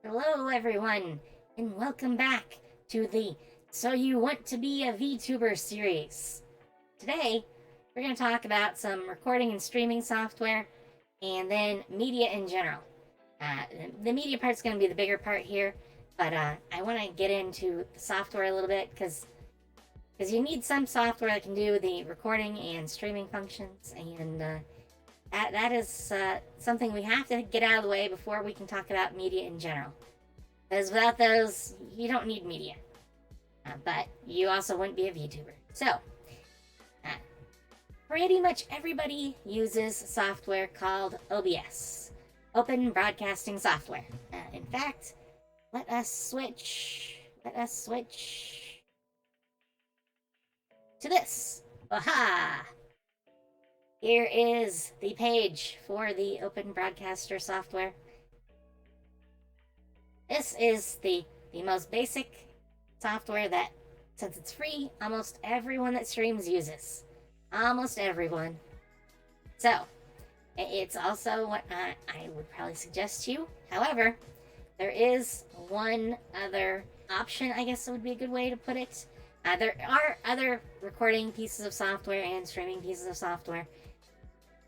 Hello, everyone, and welcome back to the So You Want to Be a VTuber series. Today, we're going to talk about some recording and streaming software and then media in general. Uh, the media part's going to be the bigger part here, but I want to get into the software a little bit because you need some software that can do the recording and streaming functions, and that is something we have to get out of the way before we can talk about media in general. Because without those, you don't need media. But you also wouldn't be a VTuber. So, pretty much everybody uses software called OBS, Open Broadcasting Software. In fact, let us switch to this. Aha! Here is the page for the Open Broadcaster software. This is the most basic software that, since it's free, almost everyone that streams uses. Almost everyone. So, it's also what I would probably suggest to you. However, there is one other option, I guess would be a good way to put it. There are other recording pieces of software and streaming pieces of software.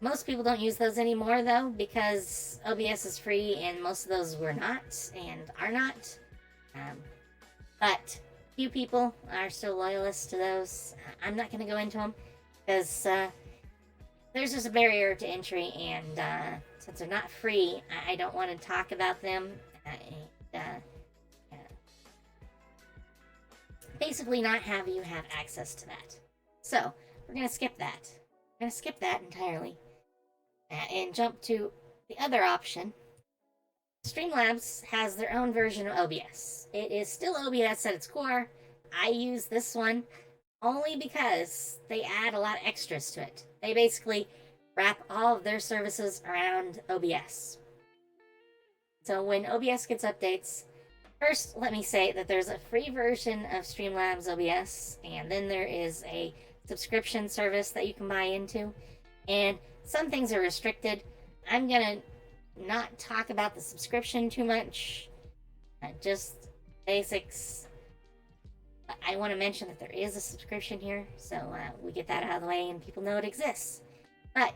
Most people don't use those anymore, though, because OBS is free and most of those were not and are not. But few people are still loyalists to those. I'm not going to go into them because there's just a barrier to entry, and since they're not free, I don't want to talk about them. Basically, not have you have access to that. So, we're going to skip that. We're going to skip that entirely and jump to the other option. Streamlabs has their own version of OBS. It is still OBS at its core. I use this one only because they add a lot of extras to it. They basically wrap all of their services around OBS. So when OBS gets updates, first let me say that there's a free version of Streamlabs OBS, and then there is a subscription service that you can buy into. And some things are restricted. I'm gonna not talk about the subscription too much, just basics. I want to mention that there is a subscription here, so we get that out of the way and people know it exists. But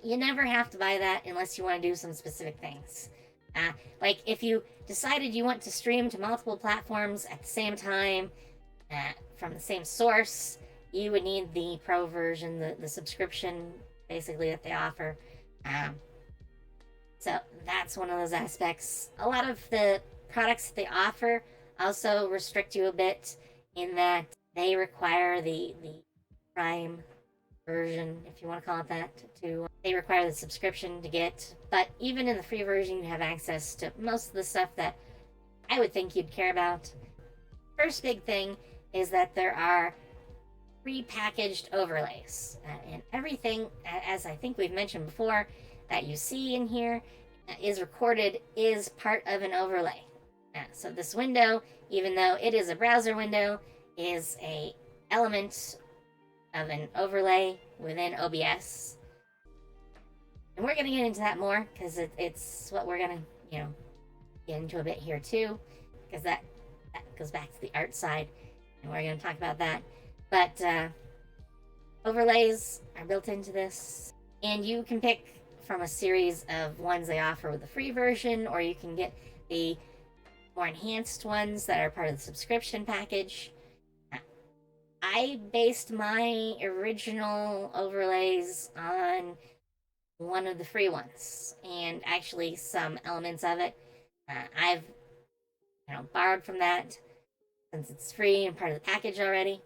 you never have to buy that unless you want to do some specific things. Like if you decided you want to stream to multiple platforms at the same time from the same source, you would need the pro version, the subscription basically that they offer. So that's one of those aspects. A lot of the products that they offer also restrict you a bit in that they require the Prime version, if you want to call it that, they require the subscription to get. But even in the free version, you have access to most of the stuff that I would think you'd care about. First big thing is that there are pre-packaged overlays, and everything, as I think we've mentioned before, that you see in here is recorded is part of an overlay. So this window, even though it is a browser window, is a element of an overlay within OBS. And we're going to get into that more because it's what we're going to, get into a bit here too, because that goes back to the art side, and we're going to talk about that. But overlays are built into this, and you can pick from a series of ones they offer with the free version, or you can get the more enhanced ones that are part of the subscription package. I based my original overlays on one of the free ones, and actually some elements of it I've borrowed from that since it's free and part of the package already,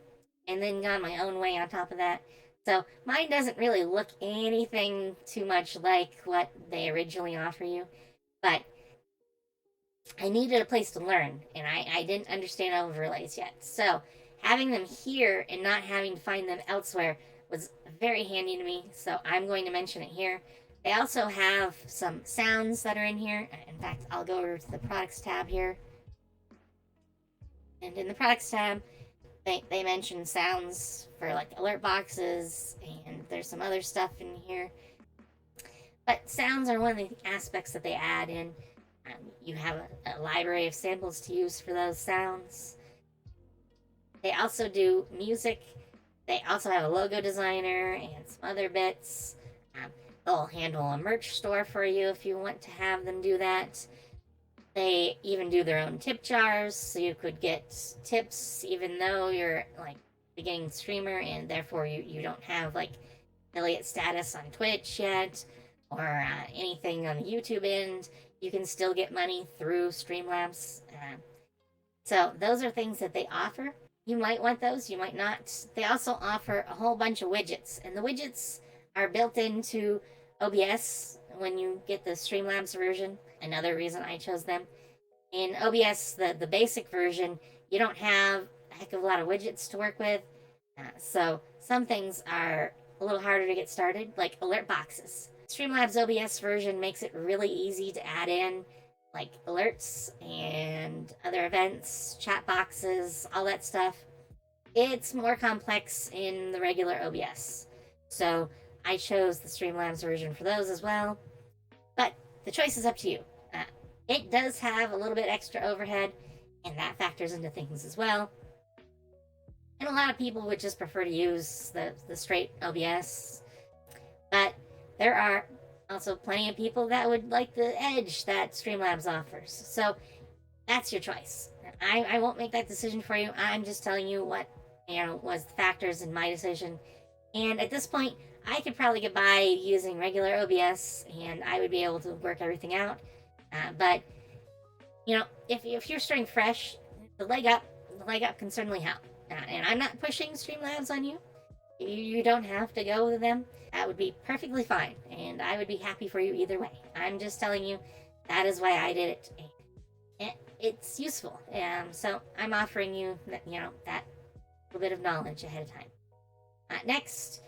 and then gone my own way on top of that. So mine doesn't really look anything too much like what they originally offer you, but I needed a place to learn, and I didn't understand overlays yet. So having them here and not having to find them elsewhere was very handy to me, so I'm going to mention it here. They also have some sounds that are in here. In fact, I'll go over to the products tab here. And in the products tab, they mention sounds for like alert boxes, and there's some other stuff in here. But sounds are one of the aspects that they add in. You have a library of samples to use for those sounds. They also do music. They also have a logo designer and some other bits. They'll handle a merch store for you if you want to have them do that. They even do their own tip jars, so you could get tips even though you're like beginning streamer and therefore you don't have like affiliate status on Twitch yet or anything on the YouTube end. You can still get money through Streamlabs. So those are things that they offer. You might want those, you might not. They also offer a whole bunch of widgets, and the widgets are built into OBS when you get the Streamlabs version. Another reason I chose them. In OBS, the basic version, you don't have a heck of a lot of widgets to work with. So some things are a little harder to get started, like alert boxes. Streamlabs OBS version makes it really easy to add in like alerts and other events, chat boxes, all that stuff. It's more complex in the regular OBS. So I chose the Streamlabs version for those as well. But the choice is up to you. It does have a little bit extra overhead, and that factors into things as well. And a lot of people would just prefer to use the straight OBS. But there are also plenty of people that would like the edge that Streamlabs offers. So that's your choice. I won't make that decision for you. I'm just telling you what was the factors in my decision. And at this point, I could probably get by using regular OBS, and I would be able to work everything out. But if you're starting fresh, the leg up can certainly help. And I'm not pushing Streamlabs on you. You don't have to go with them. That would be perfectly fine, and I would be happy for you either way. I'm just telling you that is why I did it. And it's useful. So I'm offering you that little bit of knowledge ahead of time. Next,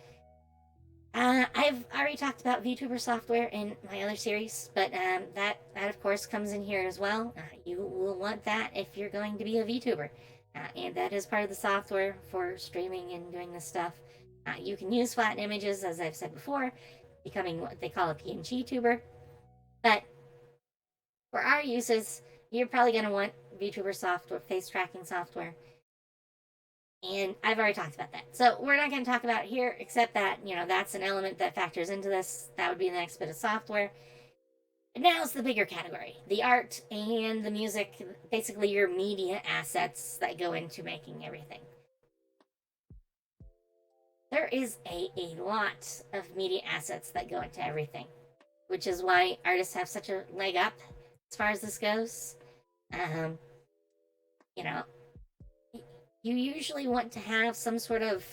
I've already talked about VTuber software in my other series, but that of course comes in here as well. You will want that if you're going to be a VTuber, and that is part of the software for streaming and doing this stuff. You can use flat images, as I've said before, becoming what they call a PNG tuber. But for our uses, you're probably going to want VTuber software, face tracking software. And I've already talked about that. So we're not going to talk about it here, except that, that's an element that factors into this. That would be the next bit of software. And now's the bigger category. The art and the music, basically your media assets that go into making everything. There is a lot of media assets that go into everything, which is why artists have such a leg up as far as this goes. You usually want to have some sort of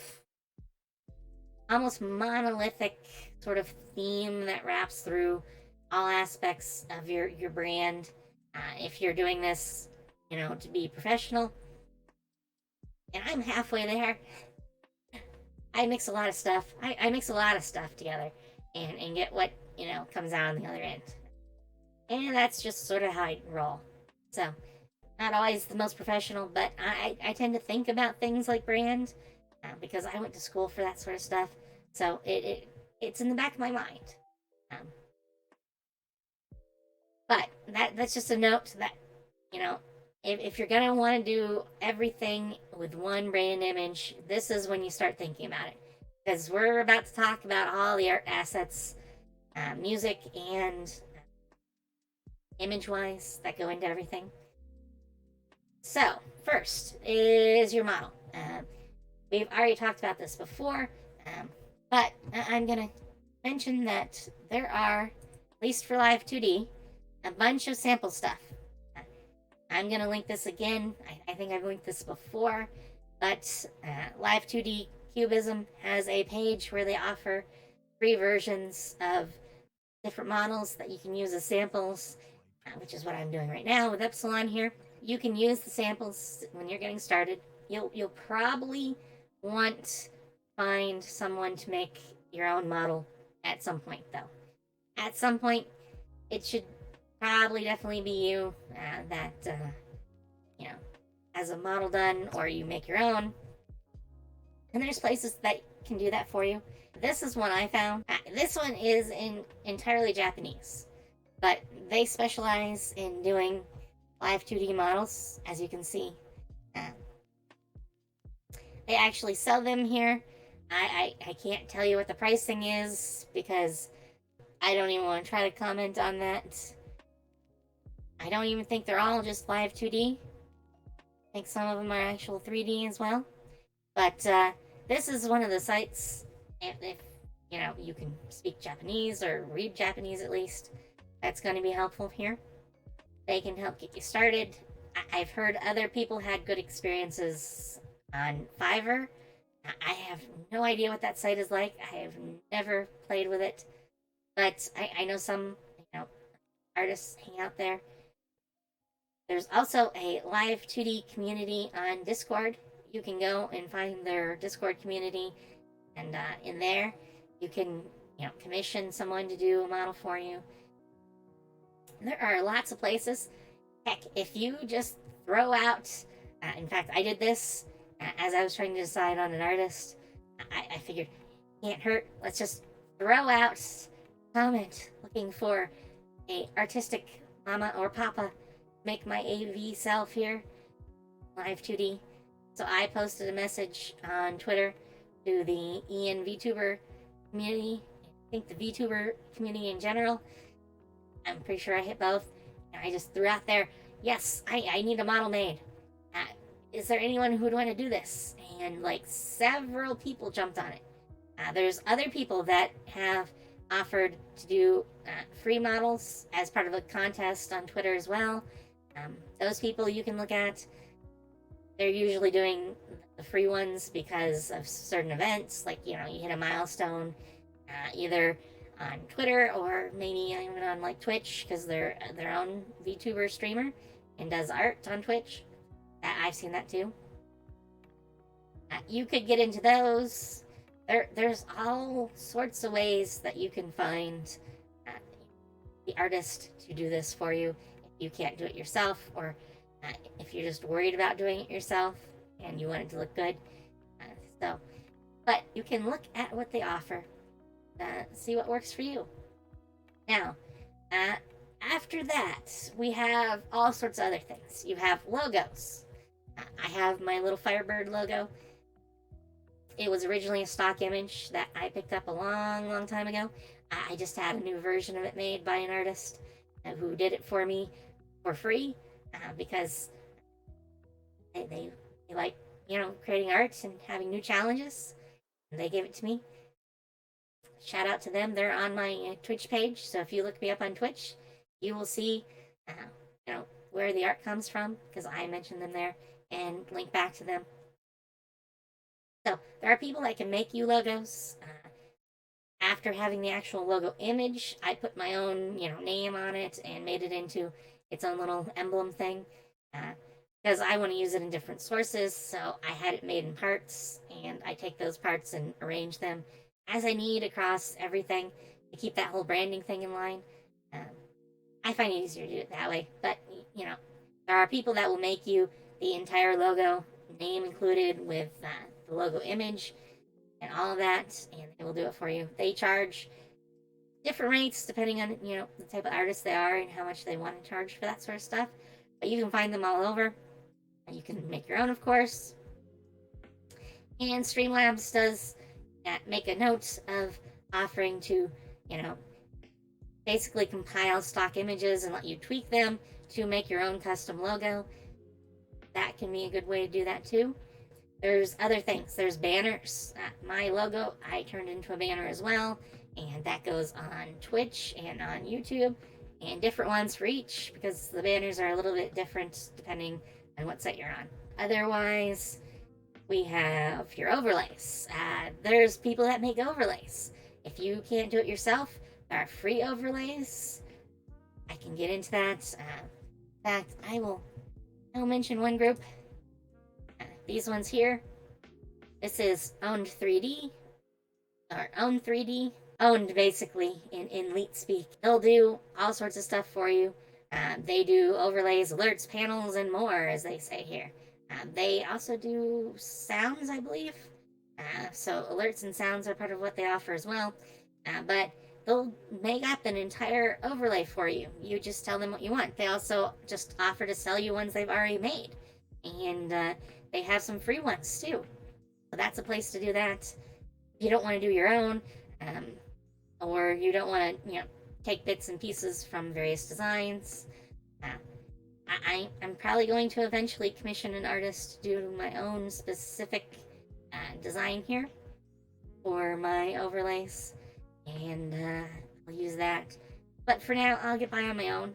almost monolithic sort of theme that wraps through all aspects of your brand. If you're doing this, to be professional, and I'm halfway there. I mix a lot of stuff. I mix a lot of stuff together and get what, comes out on the other end. And that's just sort of how I roll. So, not always the most professional, but I tend to think about things like brand because I went to school for that sort of stuff. So, it's in the back of my mind. But that's just a note that, if you're going to want to do everything with one brand image, this is when you start thinking about it. Because we're about to talk about all the art assets, music and image-wise that go into everything. So, first is your model. We've already talked about this before, but I'm going to mention that there are, at least for Live 2D, a bunch of sample stuff. I'm going to link this again. I think I've linked this before, but Live 2D Cubism has a page where they offer free versions of different models that you can use as samples, which is what I'm doing right now with Epsilon here. You can use the samples when you're getting started. You'll probably want to find someone to make your own model at some point, though. At some point, it should probably definitely be you that has a model done, or you make your own. And there's places that can do that for you. This is one I found. This one is in entirely Japanese. but they specialize in doing live 2D models, as you can see. Uh, they actually sell them here. I can't tell you what the pricing is because I don't even want to try to comment on that. I don't even think they're all just live 2D. I think some of them are actual 3D as well. But this is one of the sites, if you know you can speak Japanese or read Japanese at least, that's going to be helpful here. They can help get you started. I've heard other people had good experiences on Fiverr. I have no idea what that site is like. I have never played with it, but I know some artists hang out there. There's also a live 2D community on Discord. You can go and find their Discord community, and in there, you can commission someone to do a model for you. There are lots of places. Heck, if you just throw out, in fact, I did this as I was trying to decide on an artist. I figured, can't hurt. Let's just throw out comment looking for a artistic mama or papa. Make my AV self here, live 2D. So I posted a message on Twitter to the Ian VTuber community. I think the VTuber community in general. I'm pretty sure I hit both. And I just threw out there, yes, I need a model made. Is there anyone who would want to do this? And like several people jumped on it. There's other people that have offered to do free models as part of a contest on Twitter as well. Those people you can look at. They're usually doing the free ones because of certain events, like you hit a milestone, either on Twitter or maybe even on like Twitch because they're their own VTuber streamer and does art on Twitch. I've seen that too. You could get into those. There's all sorts of ways that you can find the artist to do this for you if you can't do it yourself, or if you're just worried about doing it yourself and you want it to look good. But you can look at what they offer, see what works for you. Now, after that, we have all sorts of other things. You have logos. I have my little Firebird logo. It was originally a stock image that I picked up a long time ago. I just had a new version of it made by an artist who did it for me for free because they like creating art and having new challenges. And they gave it to me. Shout out to them. They're on my Twitch page. So if you look me up on Twitch, you will see where the art comes from because I mentioned them there and link back to them. So there are people that can make you logos. After having the actual logo image, I put my own name on it and made it into its own little emblem thing because I want to use it in different sources. So I had it made in parts, and I take those parts and arrange them as I need across everything to keep that whole branding thing in line. I find it easier to do it that way, but there are people that will make you the entire logo, name included, with the logo image and all of that, and they will do it for you. They charge different rates depending on the type of artist they are and how much they want to charge for that sort of stuff. But you can find them all over. You can make your own, of course. And Streamlabs does make a note of offering to basically compile stock images and let you tweak them to make your own custom logo. That can be a good way to do that too. There's other things. There's banners. My logo, I turned into a banner as well, and that goes on Twitch and on YouTube, and different ones for each because the banners are a little bit different depending on what site you're on. Otherwise, we have your overlays. There's people that make overlays. If you can't do it yourself, there are free overlays. I can get into that. In fact, I'll mention one group. These ones here. This is Owned 3D, or Owned 3D. Owned, basically, in Leet speak. They'll do all sorts of stuff for you. They do overlays, alerts, panels, and more, as they say here. They also do sounds, I believe. So alerts and sounds are part of what they offer as well. But they'll make up an entire overlay for you. You just tell them what you want. They also just offer to sell you ones they've already made, and they have some free ones too. So that's a place to do that. If you don't want to do your own, or you don't want to, take bits and pieces from various designs. I'm probably going to eventually commission an artist to do my own specific design here for my overlays, and I'll use that. But for now, I'll get by on my own.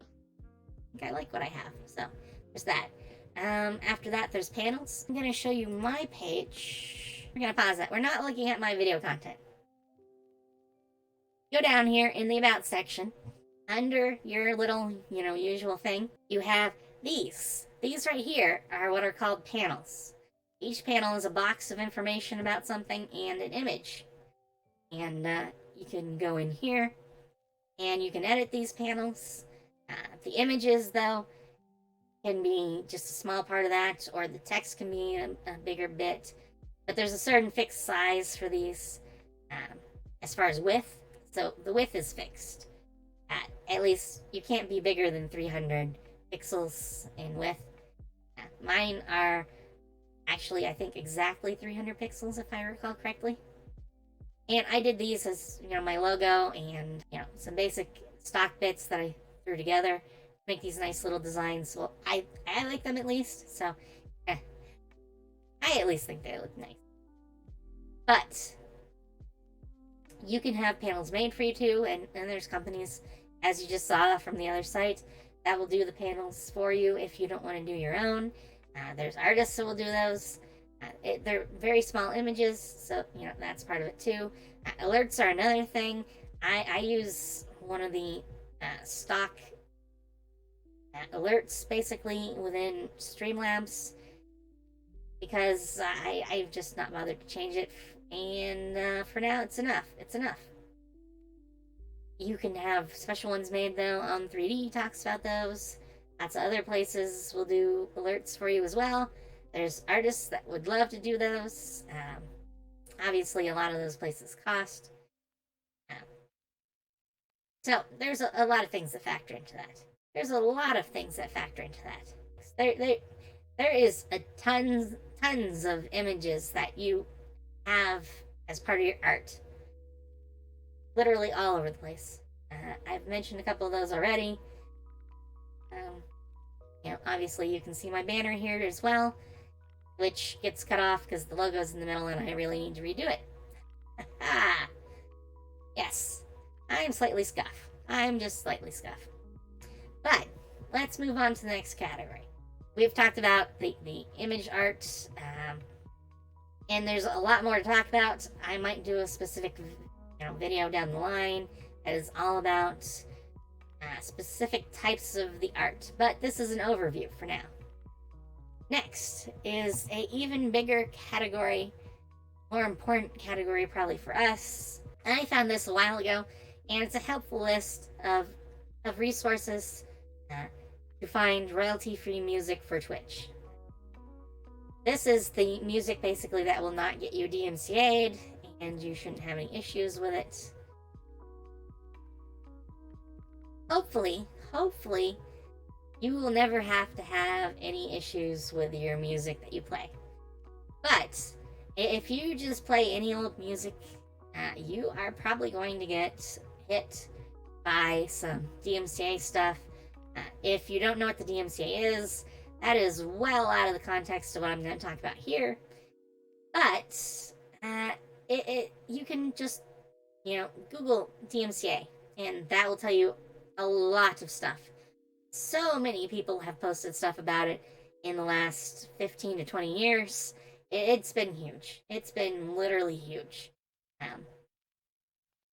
I think I like what I have, so there's that. After that, there's panels. I'm going to show you my page. We're going to pause that. We're not looking at my video content. Go down here in the About section. Under your little, usual thing, you have these. These right here are what are called panels. Each panel is a box of information about something and an image. And you can go in here and you can edit these panels. The images, though, can be just a small part of that, or the text can be a bigger bit. But there's a certain fixed size for these as far as width. So the width is fixed. At least you can't be bigger than 300 pixels in width. Mine are actually, I think, exactly 300 pixels, if I recall correctly. And I did these as, my logo and, some basic stock bits that I threw together to make these nice little designs. Well, I like them at least, so I at least think they look nice. But you can have panels made for you too, and there's companies, as you just saw from the other site, that will do the panels for you if you don't want to do your own. There's artists who will do those. They're very small images, so that's part of it too. Alerts are another thing. I use one of the stock alerts basically within Streamlabs because I've just not bothered to change it, and for now it's enough. It's enough. You can have special ones made though. On 3D talks about those. Lots of other places will do alerts for you as well. There's artists that would love to do those. Obviously, a lot of those places cost. So there's a lot of things that factor into that. There is a tons of images that you have as part of your art. Literally all over the place. I've mentioned a couple of those already. Obviously you can see my banner here as well, which gets cut off because the logo's in the middle and I really need to redo it. Yes, I'm slightly scuffed. I'm just slightly scuffed. But let's move on to the next category. We've talked about the image art, and there's a lot more to talk about. I might do a specific video down the line that is all about specific types of the art, but this is an overview for now. Next is a even bigger category, more important category probably for us. And I found this a while ago, and it's a helpful list of resources to find royalty-free music for Twitch. This is the music basically that will not get you DMCA'd, and you shouldn't have any issues with it. Hopefully, you will never have to have any issues with your music that you play. But if you just play any old music, you are probably going to get hit by some DMCA stuff. If you don't know what the DMCA is, that is well out of the context of what I'm going to talk about here. But you can just Google DMCA, and that will tell you a lot of stuff. So many people have posted stuff about it in the last 15 to 20 years. It's been huge. It's been literally huge. And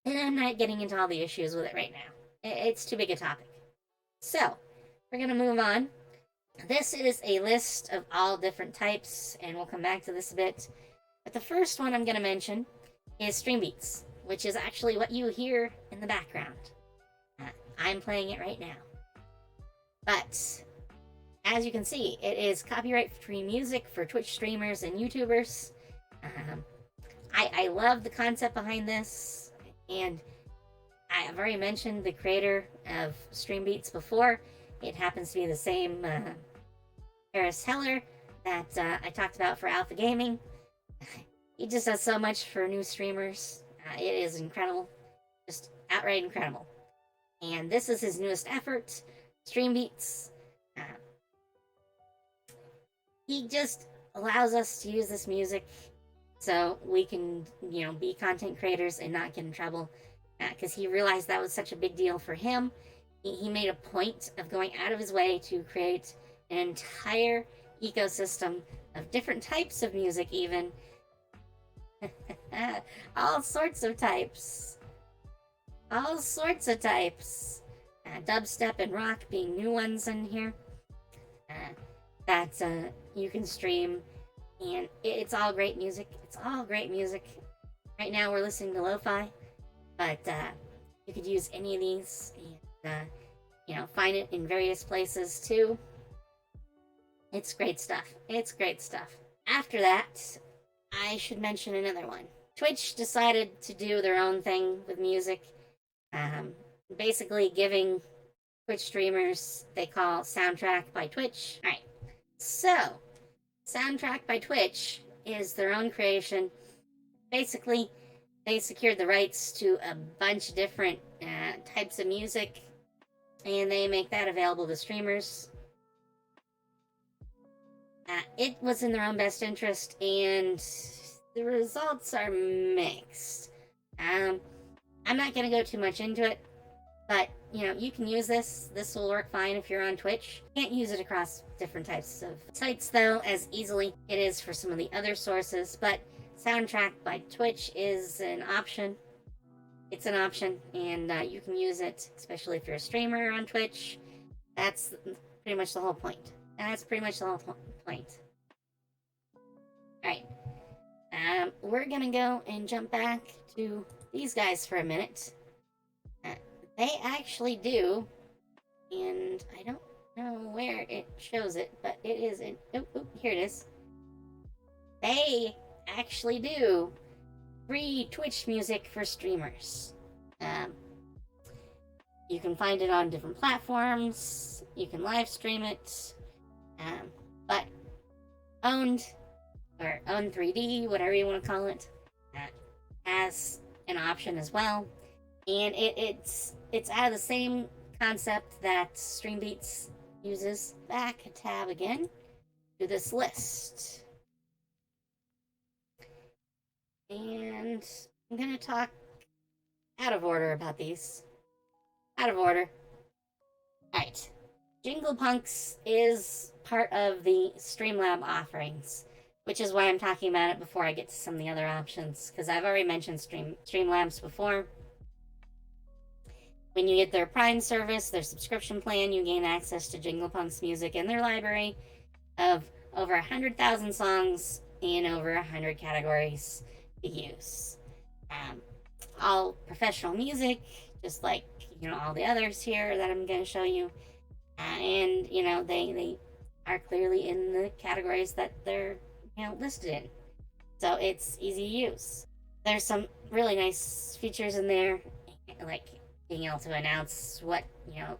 I'm not getting into all the issues with it right now. It's too big a topic. So, we're going to move on. This is a list of all different types, and we'll come back to this a bit. But the first one I'm going to mention is Streambeats, which is actually what you hear in the background. I'm playing it right now. But, as you can see, it is copyright-free music for Twitch streamers and YouTubers. I love the concept behind this, and I have already mentioned the creator of Streambeats before. It happens to be the same Harris Heller that I talked about for Alpha Gaming. He just does so much for new streamers. It is incredible. Just outright incredible. And this is his newest effort, Streambeats. Uh, he just allows us to use this music so we can, be content creators and not get in trouble. Because he realized that was such a big deal for him. He made a point of going out of his way to create an entire ecosystem of different types of music, even. All sorts of types. All sorts of types. Dubstep and rock being new ones in here. That you can stream. And it's all great music. It's all great music. Right now we're listening to lo-fi. But you could use any of these. And, find it in various places too. It's great stuff. It's great stuff. After that, I should mention another one. Twitch decided to do their own thing with music. Basically giving Twitch streamers they call Soundtrack by Twitch. Alright, so Soundtrack by Twitch is their own creation. Basically, they secured the rights to a bunch of different types of music, and they make that available to streamers. It was in their own best interest, and the results are mixed. I'm not going to go too much into it, but, you can use this. This will work fine if you're on Twitch. You can't use it across different types of sites, though, as easily it is for some of the other sources, but Soundtrack by Twitch is an option. It's an option, and you can use it, especially if you're a streamer on Twitch. That's pretty much the whole point. Point. Alright. We're gonna go and jump back to these guys for a minute. They actually do, and I don't know where it shows it, but it is in... Oh, here it is. They actually do free Twitch music for streamers. You can find it on different platforms. You can live stream it. But Owned, or Own 3D, whatever you want to call it, has an option as well. And it's out of the same concept that Streambeats uses. Back a tab again to this list. And I'm going to talk out of order about these. Out of order. Alright. Jinglepunks is part of the Streamlab offerings, which is why I'm talking about it before I get to some of the other options, because I've already mentioned Streamlabs before. When you get their Prime service, their subscription plan, you gain access to Jinglepunks music in their library of over 100,000 songs in over 100 categories to use. All professional music, just like, all the others here that I'm going to show you. And, they are clearly in the categories that they're, listed in. So it's easy to use. There's some really nice features in there, like being able to announce what,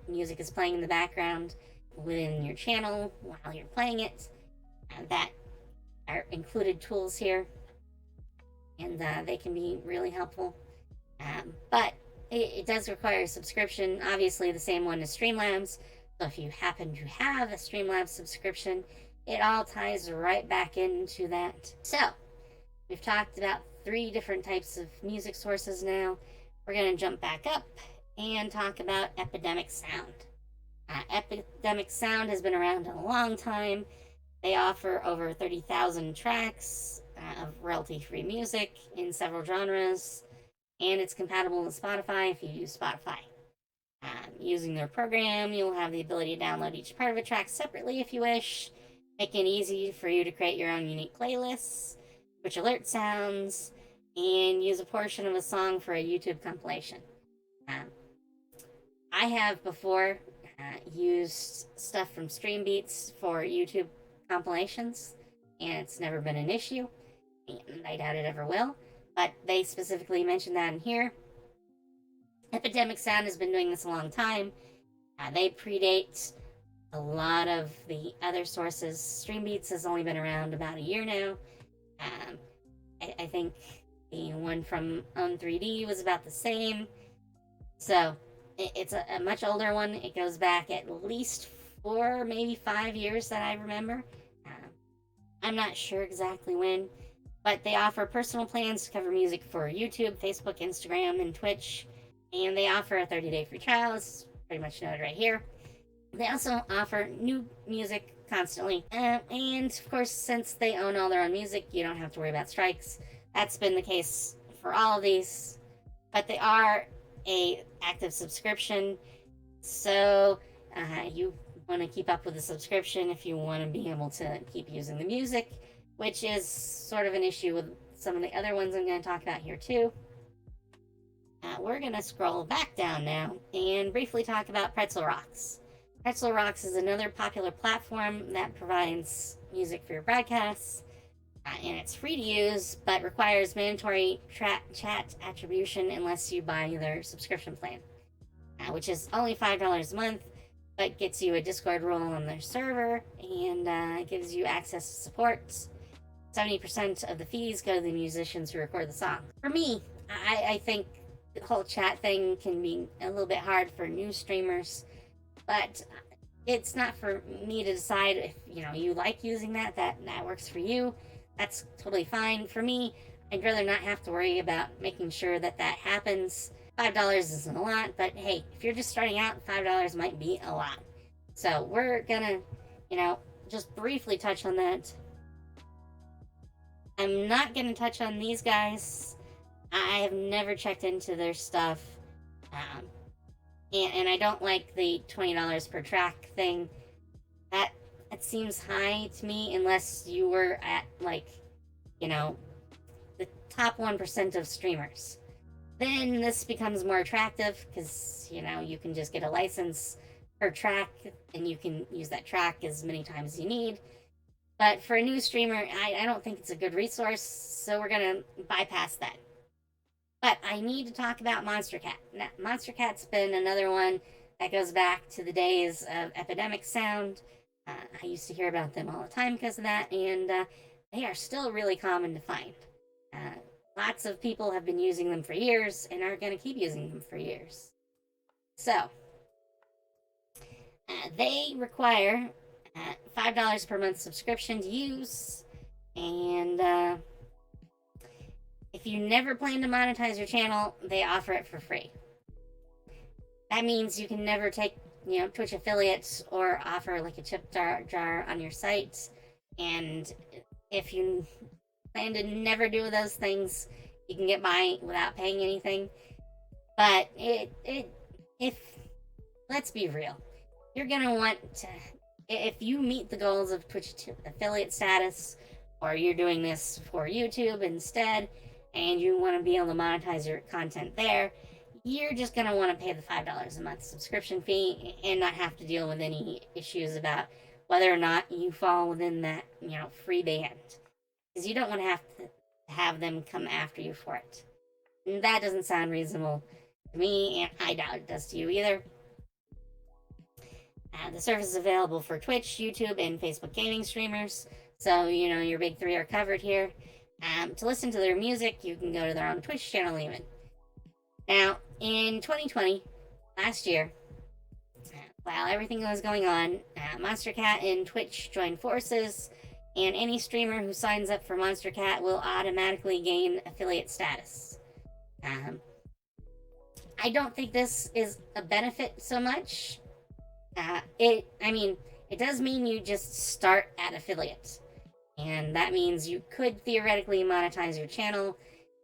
music is playing in the background within your channel while you're playing it. That are included tools here, and they can be really helpful. But it does require a subscription, obviously the same one as Streamlabs. So if you happen to have a Streamlabs subscription, it all ties right back into that. So, we've talked about 3 different types of music sources now. We're going to jump back up and talk about Epidemic Sound. Epidemic Sound has been around a long time. They offer over 30,000 tracks of royalty-free music in several genres, and it's compatible with Spotify if you use Spotify. Using their program, you'll have the ability to download each part of a track separately if you wish, making it easy for you to create your own unique playlists, which alert sounds, and use a portion of a song for a YouTube compilation. I have before used stuff from Streambeats for YouTube compilations, and it's never been an issue, and I doubt it ever will, but they specifically mentioned that in here. Epidemic Sound has been doing this a long time. They predate a lot of the other sources. Streambeats has only been around about a year now. Um, I think the one from On3D was about the same. So it's a much older one. It goes back at least 4, maybe 5 years that I remember. I'm not sure exactly when, but they offer personal plans to cover music for YouTube, Facebook, Instagram, and Twitch. And they offer a 30-day free trial. It's pretty much noted right here. They also offer new music constantly. And of course, since they own all their own music, you don't have to worry about strikes. That's been the case for all of these. But they are a active subscription. So you want to keep up with the subscription if you want to be able to keep using the music, which is sort of an issue with some of the other ones I'm going to talk about here too. We're going to scroll back down now and briefly talk about Pretzel Rocks. Pretzel Rocks is another popular platform that provides music for your broadcasts, and it's free to use, but requires mandatory chat attribution unless you buy their subscription plan, which is only $5 a month, but gets you a Discord role on their server and gives you access to support. 70% of the fees go to the musicians who record the song. For me, I think the whole chat thing can be a little bit hard for new streamers, but it's not for me to decide if you like using that works for you. That's totally fine. For me, I'd rather not have to worry about making sure that happens. $5 isn't a lot, but hey, if you're just starting out, $5 might be a lot. So we're gonna, just briefly touch on that. I'm not gonna touch on these guys. I have never checked into their stuff. And I don't like the $20 per track thing. That seems high to me, unless you were at the top 1% of streamers. Then this becomes more attractive because you can just get a license per track and you can use that track as many times as you need. But for a new streamer, I don't think it's a good resource, so we're gonna bypass that. But I need to talk about Monstercat. Now, Monstercat's been another one that goes back to the days of Epidemic Sound. I used to hear about them all the time because of that, and they are still really common to find. Lots of people have been using them for years and are going to keep using them for years. So, they require $5 per month subscription to use, and if you never plan to monetize your channel, they offer it for free. That means you can never take, Twitch affiliates or offer like a tip jar on your site. And if you plan to never do those things, you can get by without paying anything. But let's be real, you're gonna want to, if you meet the goals of Twitch affiliate status, or you're doing this for YouTube instead, and you want to be able to monetize your content there, you're just going to want to pay the $5 a month subscription fee and not have to deal with any issues about whether or not you fall within that, free band. Because you don't want to have them come after you for it. And that doesn't sound reasonable to me, and I doubt it does to you either. The service is available for Twitch, YouTube, and Facebook gaming streamers. So, your big three are covered here. To listen to their music, you can go to their own Twitch channel even. Now, in 2020, last year, while everything was going on, Monstercat and Twitch joined forces, and any streamer who signs up for Monstercat will automatically gain affiliate status. I don't think this is a benefit so much. It does mean you just start at affiliate. And that means you could theoretically monetize your channel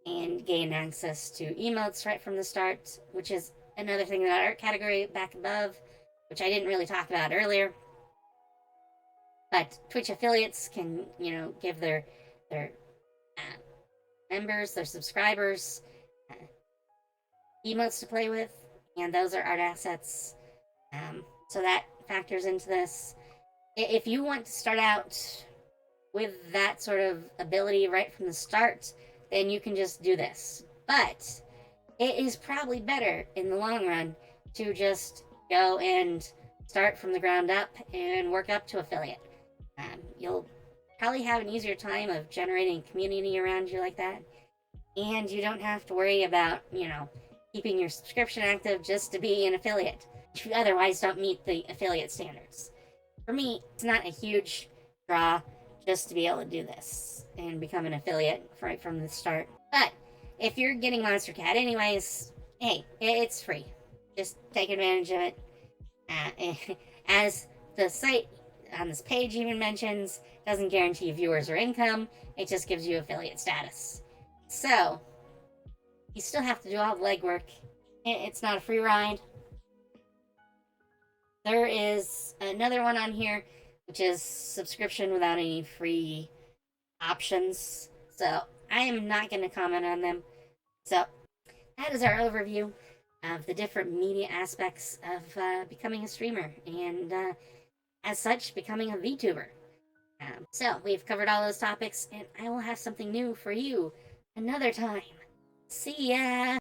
and gain access to emotes right from the start, which is another thing in that art category back above, which I didn't really talk about earlier. But Twitch affiliates can, give their members, their subscribers, emotes to play with, and those are art assets. So that factors into this. If you want to start out with that sort of ability right from the start, then you can just do this. But it is probably better in the long run to just go and start from the ground up and work up to affiliate. You'll probably have an easier time of generating community around you like that, and you don't have to worry about, keeping your subscription active just to be an affiliate if you otherwise don't meet the affiliate standards. For me, it's not a huge draw just to be able to do this and become an affiliate right from the start. But if you're getting Monstercat anyways, hey, it's free. Just take advantage of it. As the site on this page even mentions, doesn't guarantee viewers or income, it just gives you affiliate status. So, you still have to do all the legwork. It's not a free ride. There is another one on here, which is subscription without any free options. So, I am not going to comment on them. So, that is our overview of the different media aspects of becoming a streamer and, as such, becoming a VTuber. So, we've covered all those topics, and I will have something new for you another time. See ya!